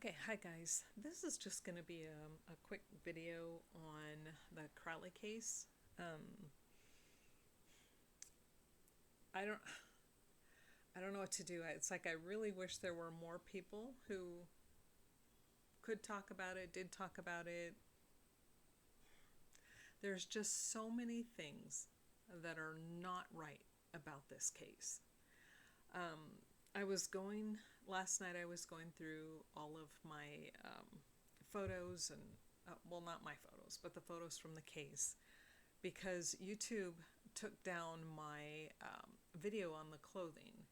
Okay, hi guys. This is just going to be a quick video on the Crowley case. Um, I don't I don't know what to do. It's like I really wish there were more people who could talk about it, did talk about it. There's just so many things that are not right about this case. Um, I was going last night. I was going through all of my photos and well, not my photos, but the photos from the case because YouTube took down my video on the clothing.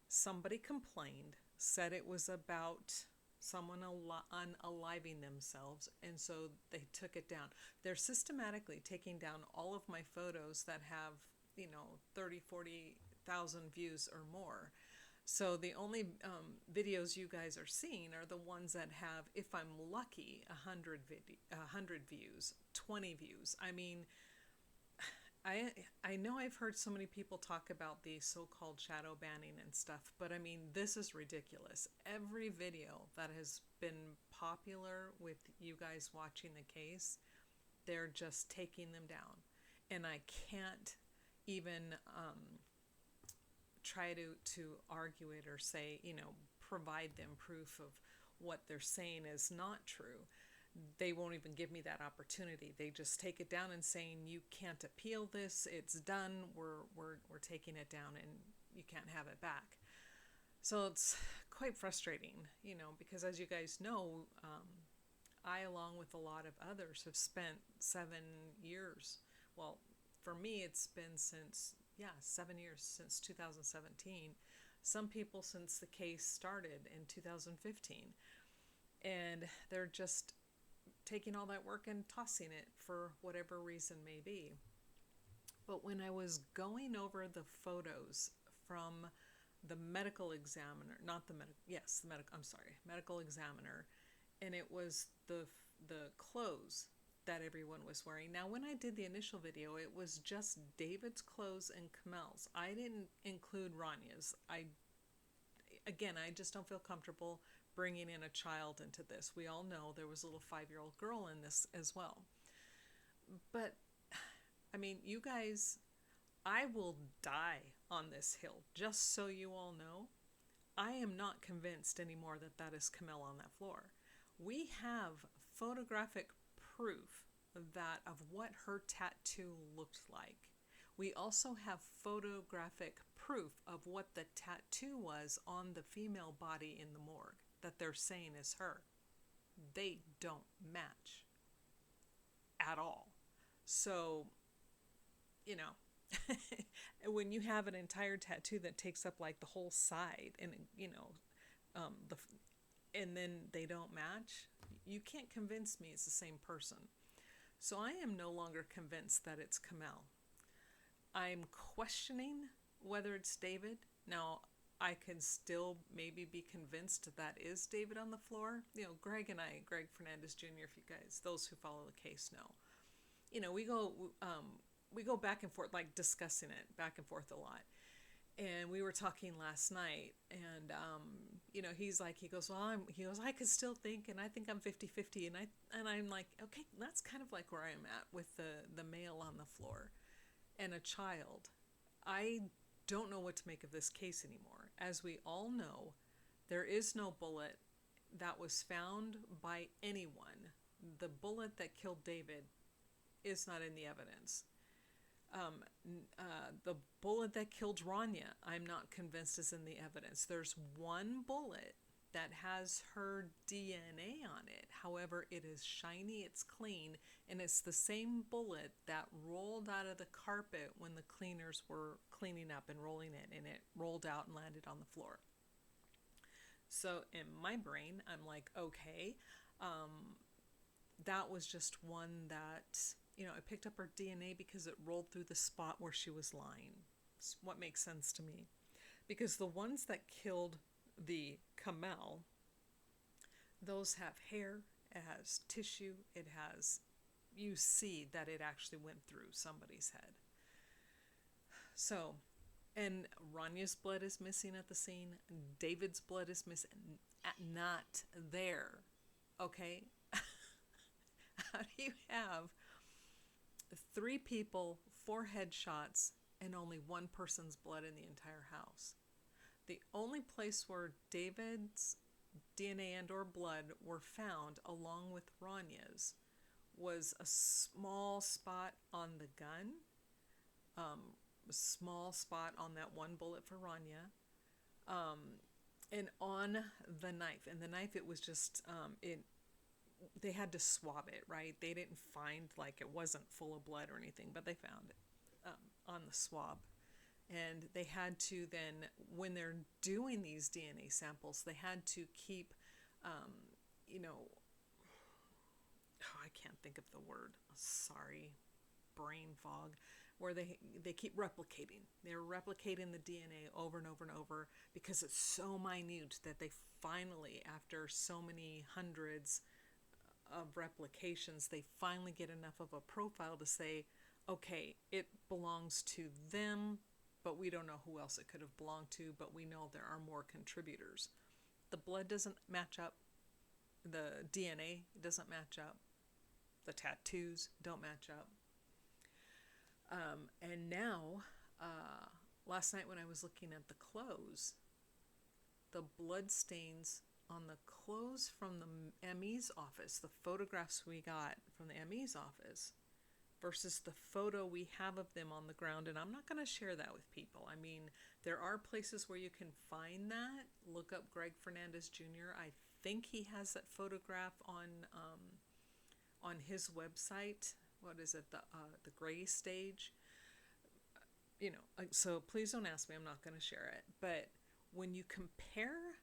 Somebody complained, said it was about someone unaliving themselves, and so they took it down. They're systematically taking down all of my photos that have, 30, 40,000 views or more. So the only videos you guys are seeing are the ones that have, if I'm lucky, 100 views, 20 views. I mean, I know I've heard so many people talk about the so-called shadow banning and stuff, but I mean, this is ridiculous. Every video that has been popular with you guys watching the case, they're just taking them down. And I can't even try to argue it or say, provide them proof of what they're saying is not true. They won't even give me that opportunity. They just take it down and saying you can't appeal this. It's done. We're taking it down and you can't have it back. So it's quite frustrating, because as you guys know, I, along with a lot of others, have spent 7 years. Well, for me, it's been since, 7 years, since 2017. Some people since the case started in 2015. And they're just taking all that work and tossing it for whatever reason may be. But when I was going over the photos from the medical examiner, not the medical, yes, the medical, I'm sorry, medical examiner, and it was the clothes that everyone was wearing. Now, when I did the initial video, it was just David's clothes and Kamel's. I didn't include Ranya's. I just don't feel comfortable bringing in a child into this. We all know there was a little 5-year-old girl in this as well. But, I mean, you guys, I will die on this hill, just so you all know. I am not convinced anymore that that is Kamel on that floor. We have photographic proof of what her tattoo looked like. We also have photographic proof of what the tattoo was on the female body in the morgue that they're saying is her. They don't match at all. So, you know, when you have an entire tattoo that takes up like the whole side and, the and then they don't match, you can't convince me it's the same person. So I am no longer convinced that it's Kamel. I'm questioning whether it's David. Now, I can still maybe be convinced that is David on the floor. Greg and I, Greg Fernandez Jr., if you guys, those who follow the case know. We go back and forth, like discussing it back and forth a lot. And we were talking last night, and he goes, well, I could still think, and I think I'm 50-50, and I'm like, okay, that's kind of like where I am at with the male on the floor and a child. I don't know what to make of this case anymore. As we all know, there is no bullet that was found by anyone. The bullet that killed David is not in the evidence. The bullet that killed Rania, I'm not convinced is in the evidence. There's one bullet that has her DNA on it. However, it is shiny, it's clean, and it's the same bullet that rolled out of the carpet when the cleaners were cleaning up and rolling it, and it rolled out and landed on the floor. So in my brain, I'm like, okay, that was just one that, I picked up her DNA because it rolled through the spot where she was lying. It's what makes sense to me. Because the ones that killed the Kamel, those have hair, it has tissue, you see that it actually went through somebody's head. So, and Ranya's blood is missing at the scene, David's blood is missing. not there. Okay? How do you have 3 people, 4 headshots, and only one person's blood in the entire house? The only place where David's DNA and or blood were found along with Ranya's was a small spot on the gun, a small spot on that one bullet for Ranya, and on the knife. And the knife, it was just, they had to swab it, right? They didn't find, like, it wasn't full of blood or anything, but they found it on the swab. And they had to then, when they're doing these DNA samples, they had to keep, I can't think of the word. Sorry, brain fog. Where they keep replicating. They're replicating the DNA over and over and over because it's so minute that they finally, after so many hundreds of replications, they finally get enough of a profile to say, okay, it belongs to them, but we don't know who else it could have belonged to, but we know there are more contributors. The blood doesn't match up. The DNA doesn't match up. The tattoos don't match up. And now, last night when I was looking at the clothes, the blood stains on the clothes from the ME's office, the photographs we got from the ME's office, versus the photo we have of them on the ground. And I'm not going to share that with people. I mean, there are places where you can find that. Look up Greg Fernandez Jr. I think he has that photograph on his website. What is it? The gray stage. So please don't ask me. I'm not going to share it. But when you compare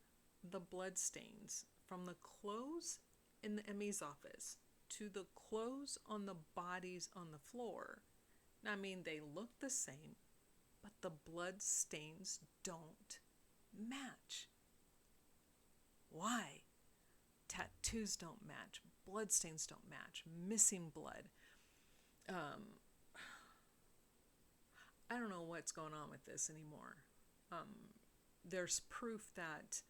the blood stains from the clothes in the ME's office to the clothes on the bodies on the floor, I mean, they look the same, but the blood stains don't match. Why? Tattoos don't match. Blood stains don't match. Missing blood. I don't know what's going on with this anymore. There's proof that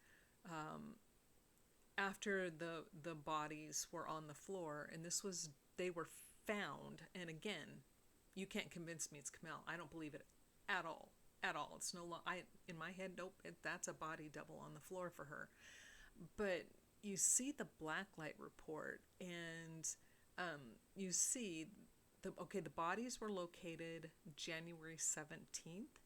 after the bodies were on the floor, and they were found, and again, you can't convince me it's Kamel. I don't believe it at all. At all. It's in my head, nope, that's a body double on the floor for her. But you see the blacklight report, and you see the bodies were located January 17th,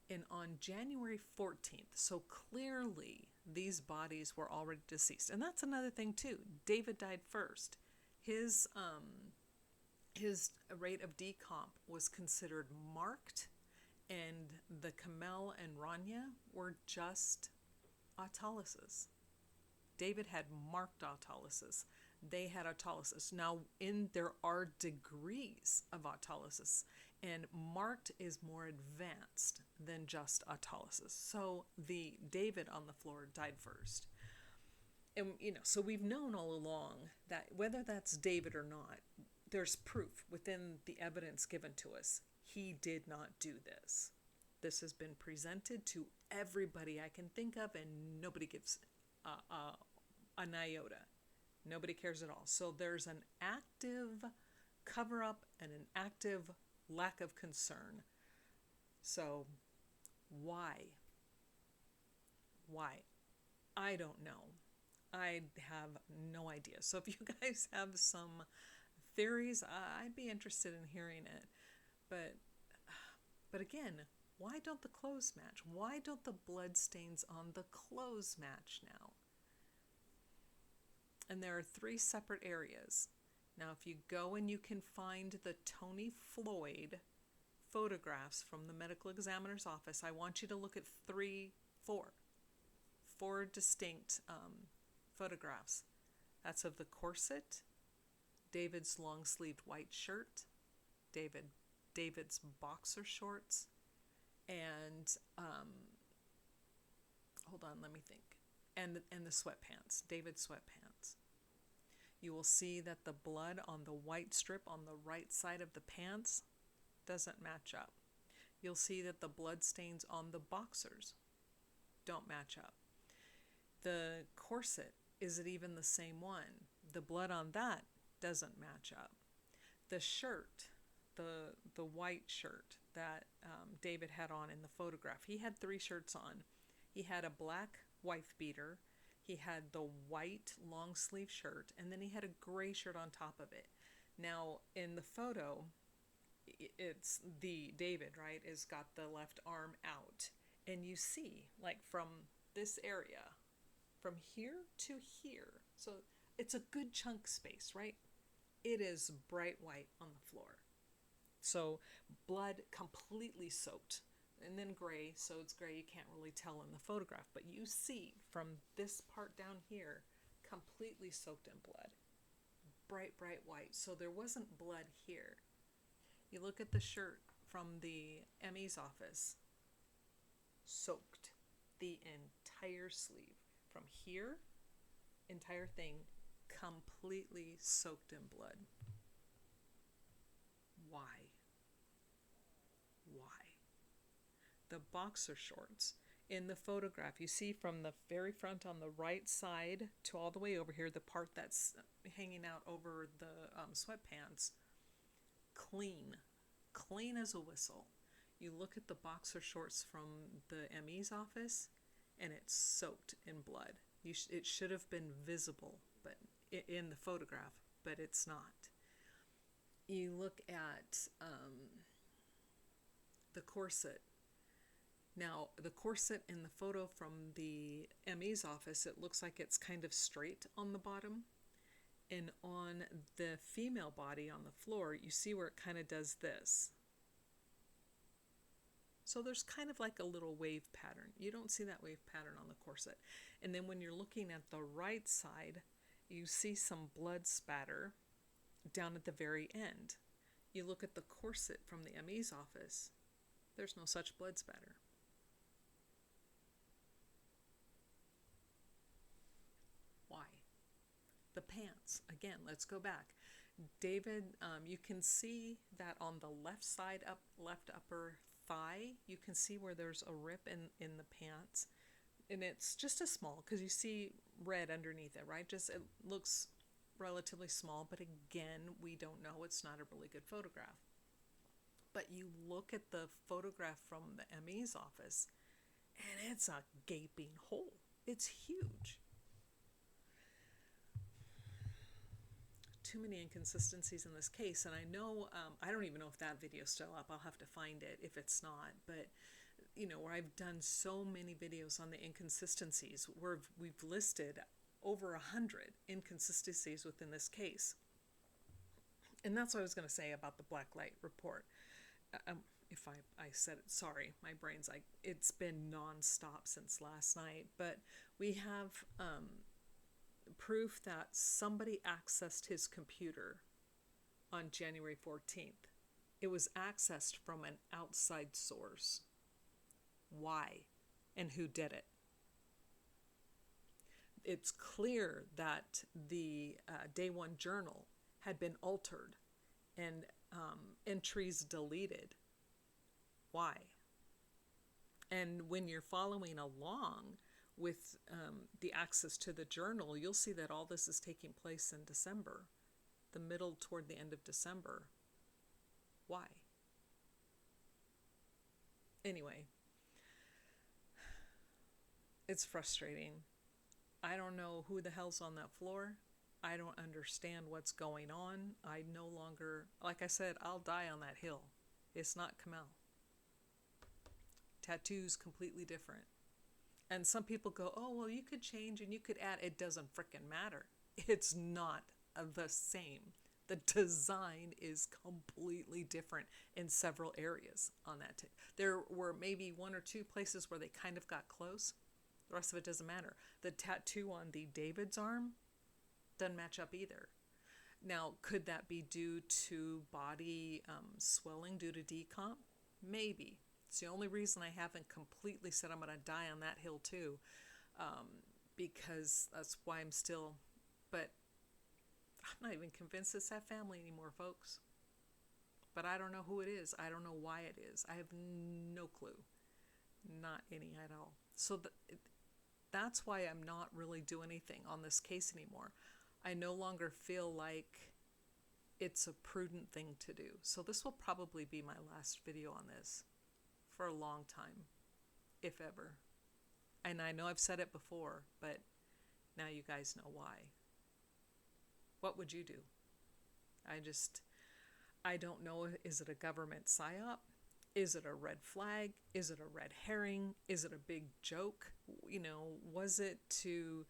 and on January 14th, so clearly these bodies were already deceased. And that's another thing too. David died first. His rate of decomp was considered marked, and the Kamel and Rania were just autolysis. David had marked autolysis. They had autolysis. Now, there are degrees of autolysis, and marked is more advanced than just autolysis. So the David on the floor died first. And, so we've known all along that whether that's David or not, there's proof within the evidence given to us. He did not do this. This has been presented to everybody I can think of, and nobody gives a iota. Nobody cares at all. So there's an active cover-up and an active lack of concern. So why? I don't know. I have no idea. So if you guys have some theories, I'd be interested in hearing it. But again, why don't the clothes match? Why don't the blood stains on the clothes match now? And there are 3 separate areas. Now, if you go and you can find the Tony Floyd photographs from the medical examiner's office, I want you to look at 4 distinct photographs. That's of the corset, David's long-sleeved white shirt, David's boxer shorts, and hold on, let me think. And the sweatpants, David's sweatpants. You will see that the blood on the white strip on the right side of the pants doesn't match up. You'll see that the blood stains on the boxers don't match up. The corset, is it even the same one? The blood on that doesn't match up. The shirt, the white shirt that David had on in the photograph, he had 3 shirts on. He had a black wife beater, he had the white long sleeve shirt, and then he had a gray shirt on top of it. Now, in the photo, it's the David, right, is got the left arm out. And you see, like, from this area, from here to here, so it's a good chunk space, right? It is bright white on the floor. So blood completely soaked, and then gray, so it's gray, you can't really tell in the photograph, but you see from this part down here, completely soaked in blood. Bright white. So there wasn't blood here. You look at the shirt from the ME's office, soaked. The entire sleeve. From here, entire thing, completely soaked in blood. Why? The boxer shorts in the photograph, you see from the very front on the right side to all the way over here, the part that's hanging out over the sweatpants, clean as a whistle. You look at the boxer shorts from the ME's office, and it's soaked in blood. It should have been visible, but in the photograph, but it's not. You look at the corset. Now, the corset in the photo from the ME's office, it looks like it's kind of straight on the bottom. And on the female body on the floor, you see where it kind of does this. So there's kind of like a little wave pattern. You don't see that wave pattern on the corset. And then when you're looking at the right side, you see some blood spatter down at the very end. You look at the corset from the ME's office, there's no such blood spatter. Why? The pants. Again, let's go back. David, you can see that on the left side, left upper thigh, you can see where there's a rip in the pants. And it's just a small, because you see red underneath it, right? Just, it looks relatively small, but again, we don't know. It's not a really good photograph. But you look at the photograph from the ME's office, and it's a gaping hole. It's huge. Too many inconsistencies in this case, and I know, I don't even know if that video's still up. I'll have to find it if it's not, but you know, where I've done so many videos on the inconsistencies, where we've listed over 100 inconsistencies within this case. And that's what I was going to say about the black light report. If I said it, sorry, my brain's like, it's been non-stop since last night, but we have proof that somebody accessed his computer on January 14th. It was accessed from an outside source. Why? And who did it? It's clear that the Day One journal had been altered and entries deleted. Why? And when you're following along with the access to the journal, you'll see that all this is taking place in December, the middle toward the end of December. Why? Anyway, it's frustrating. I don't know who the hell's on that floor. I don't understand what's going on. I no longer, like I said, I'll die on that hill. It's not Kamel. Tattoos completely different. And some people go, oh, well, you could change and you could add. It doesn't frickin' matter. It's not the same. The design is completely different in several areas on that. There were maybe 1 or 2 places where they kind of got close. The rest of it doesn't matter. The tattoo on the David's arm doesn't match up either. Now, could that be due to body swelling due to decomp? Maybe. It's the only reason I haven't completely said I'm going to die on that hill too, because that's why I'm still, but I'm not even convinced it's that family anymore, folks. But I don't know who it is. I don't know why it is. I have no clue. Not any at all. So that's why I'm not really doing anything on this case anymore. I no longer feel like it's a prudent thing to do. So this will probably be my last video on this for a long time, if ever. And I know I've said it before, but now you guys know why. What would you do? I don't know. Is it a government psyop? Is it a red flag? Is it a red herring? Is it a big joke? Was it to,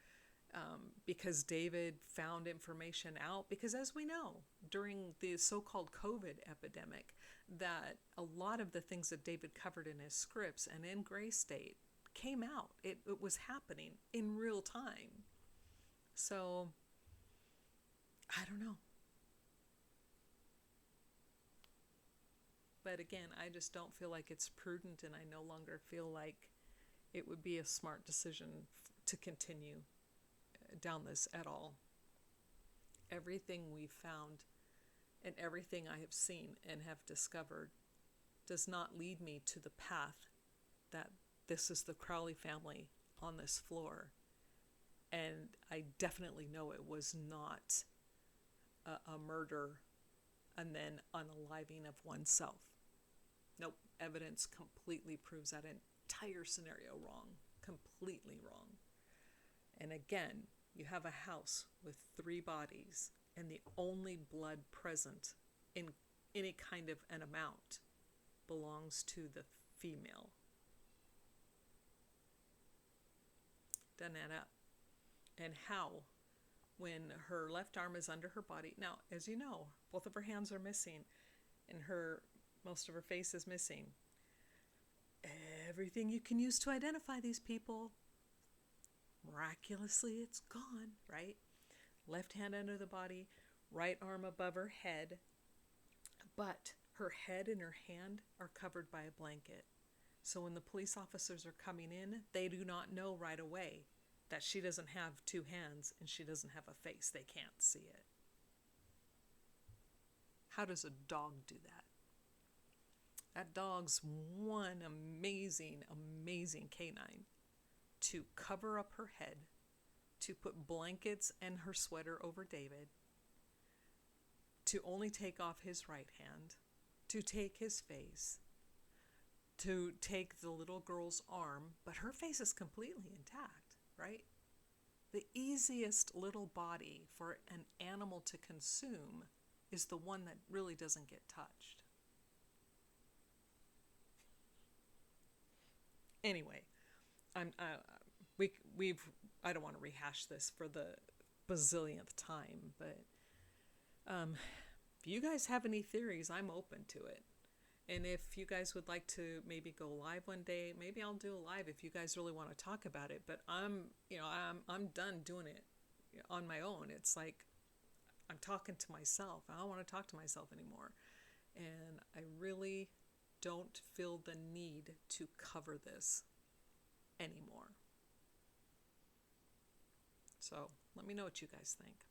because David found information out? Because as we know, during the so-called COVID epidemic, that a lot of the things that David covered in his scripts and in Gray State came out. It was happening in real time. So, I don't know. But again, I just don't feel like it's prudent, and I no longer feel like it would be a smart decision to continue down this at all. Everything we've found and everything I have seen and have discovered does not lead me to the path that this is the Crowley family on this floor. And I definitely know it was not a murder and then unaliving of oneself. Nope, evidence completely proves that entire scenario wrong, completely wrong. And again, you have a house with 3 bodies, and the only blood present in any kind of an amount belongs to the female. Doesn't add up. And how, when her left arm is under her body, now, as you know, both of her hands are missing, and most of her face is missing. Everything you can use to identify these people, miraculously, it's gone, right? Left hand under the body, right arm above her head, but her head and her hand are covered by a blanket. So when the police officers are coming in, they do not know right away that she doesn't have 2 hands and she doesn't have a face. They can't see it. How does a dog do that? That dog's one amazing, amazing canine to cover up her head, to put blankets and her sweater over David, to only take off his right hand, to take his face, to take the little girl's arm, but her face is completely intact, right? The easiest little body for an animal to consume is the one that really doesn't get touched. Anyway, I don't want to rehash this for the bazillionth time, but if you guys have any theories, I'm open to it. And if you guys would like to maybe go live one day, maybe I'll do a live if you guys really want to talk about it. But I'm done doing it on my own. It's like I'm talking to myself. I don't want to talk to myself anymore. And I really don't feel the need to cover this anymore. So let me know what you guys think.